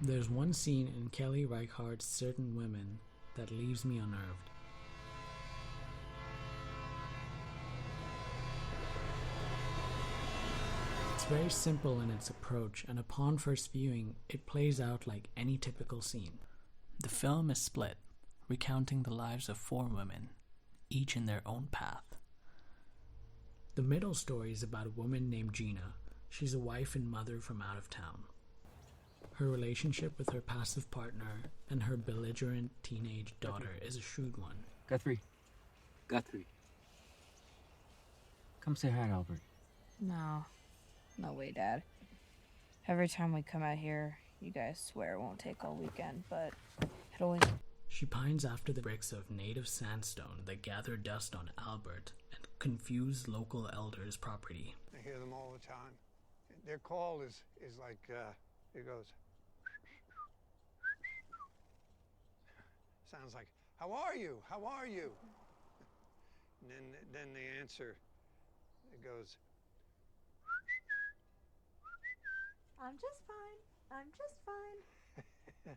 There's one scene in Kelly Reichardt's Certain Women that leaves me unnerved. It's very simple in its approach, and upon first viewing, it plays out like any typical scene. The film is split, recounting the lives of 4 women, each in their own path. The middle story is about a woman named Gina. She's a wife and mother from out of town. Her relationship with her passive partner and her belligerent teenage daughter is a shrewd one. Guthrie. Come say hi to Albert. No. No way, Dad. Every time we come out here, you guys swear it won't take all weekend, but it always... She pines after the bricks of native sandstone that gather dust on Albert and confuse local elders' property. I hear them all the time. Their call is like, it goes... Sounds like, how are you? How are you? And then the answer, it goes... I'm just fine. I'm just fine.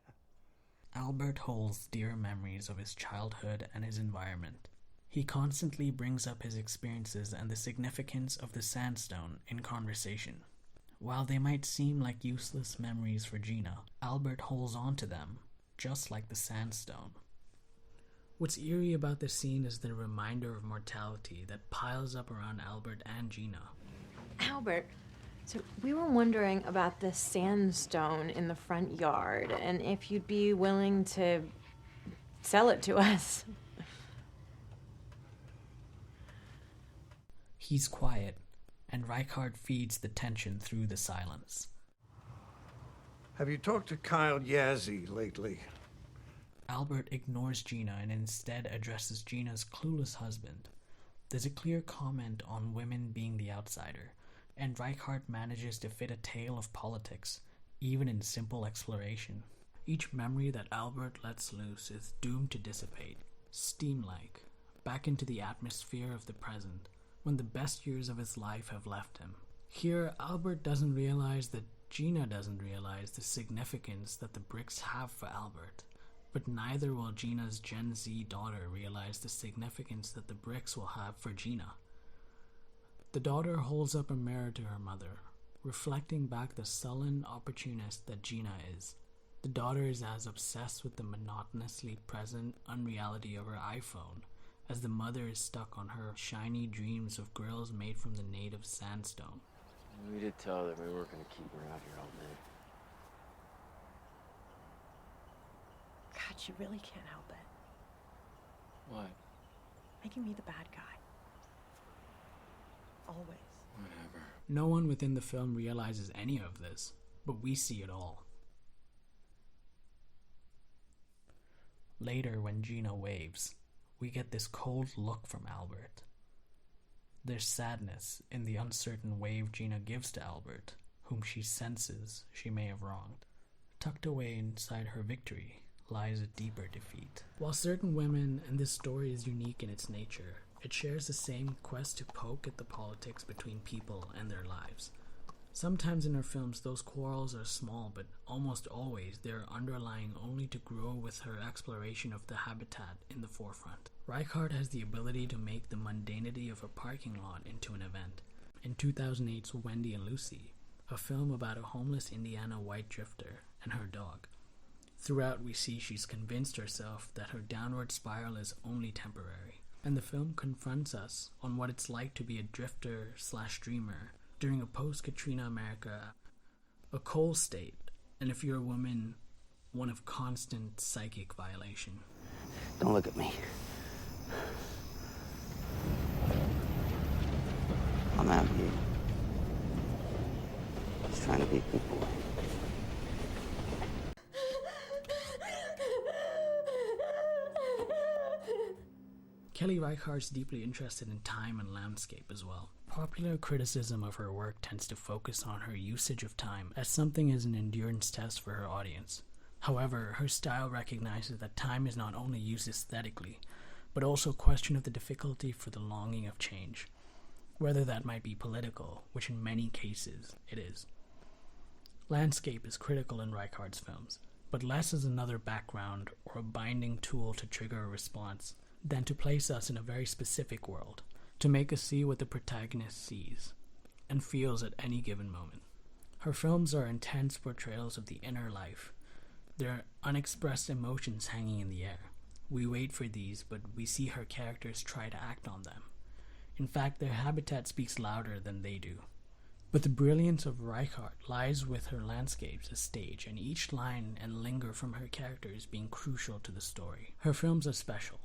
Albert holds dear memories of his childhood and his environment. He constantly brings up his experiences and the significance of the sandstone in conversation. While they might seem like useless memories for Gina, Albert holds on to them, just like the sandstone. What's eerie about this scene is the reminder of mortality that piles up around Albert and Gina. Albert, so we were wondering about the sandstone in the front yard and if you'd be willing to sell it to us. He's quiet, and Reichardt feeds the tension through the silence. Have you talked to Kyle Yazzie lately? Albert ignores Gina and instead addresses Gina's clueless husband. There's a clear comment on women being the outsider, and Reichardt manages to fit a tale of politics, even in simple exploration. Each memory that Albert lets loose is doomed to dissipate, steam-like, back into the atmosphere of the present, when the best years of his life have left him. Here, Albert doesn't realize that Gina doesn't realize the significance that the bricks have for Albert, but neither will Gina's Gen Z daughter realize the significance that the bricks will have for Gina. The daughter holds up a mirror to her mother, reflecting back the sullen opportunist that Gina is. The daughter is as obsessed with the monotonously present unreality of her iPhone as the mother is stuck on her shiny dreams of grills made from the native sandstone. We did tell her that we weren't going to keep her out here all day. God, you really can't help it. What? Making me the bad guy. Always. Whatever. No one within the film realizes any of this, but we see it all. Later, when Gina waves, we get this cold look from Albert. There's sadness in the uncertain wave Gina gives to Albert, whom she senses she may have wronged. Tucked away inside her victory lies a deeper defeat. While Certain Women and this story is unique in its nature, it shares the same quest to poke at the politics between people and their lives. Sometimes in her films, those quarrels are small, but almost always they are underlying only to grow with her exploration of the habitat in the forefront. Reichardt has the ability to make the mundanity of a parking lot into an event. In 2008's Wendy and Lucy, a film about a homeless Indiana white drifter and her dog. Throughout, we see she's convinced herself that her downward spiral is only temporary, and the film confronts us on what it's like to be a drifter/dreamer during a post-Katrina America, a coal state, and if you're a woman, one of constant psychic violation. Don't look at me. I'm out here. Just trying to be a good boy. Kelly Reichardt's deeply interested in time and landscape as well. Popular criticism of her work tends to focus on her usage of time as something as an endurance test for her audience. However, her style recognizes that time is not only used aesthetically, but also a question of the difficulty for the longing of change, whether that might be political, which in many cases it is. Landscape is critical in Reichardt's films, but less as another background or a binding tool to trigger a response than to place us in a very specific world, to make us see what the protagonist sees and feels at any given moment. Her films are intense portrayals of the inner life. There are unexpressed emotions hanging in the air. We wait for these, but we see her characters try to act on them. In fact, their habitat speaks louder than they do. But the brilliance of Reichardt lies with her landscapes as stage, and each line and linger from her characters being crucial to the story. Her films are special.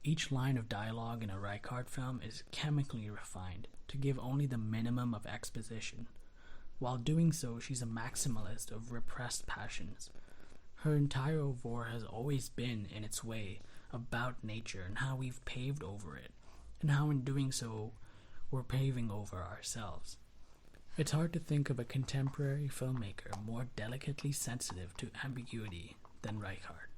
Each line of dialogue in a Reichardt film is chemically refined to give only the minimum of exposition. While doing so, she's a maximalist of repressed passions. Her entire oeuvre has always been, in its way, about nature and how we've paved over it, and how in doing so, we're paving over ourselves. It's hard to think of a contemporary filmmaker more delicately sensitive to ambiguity than Reichardt.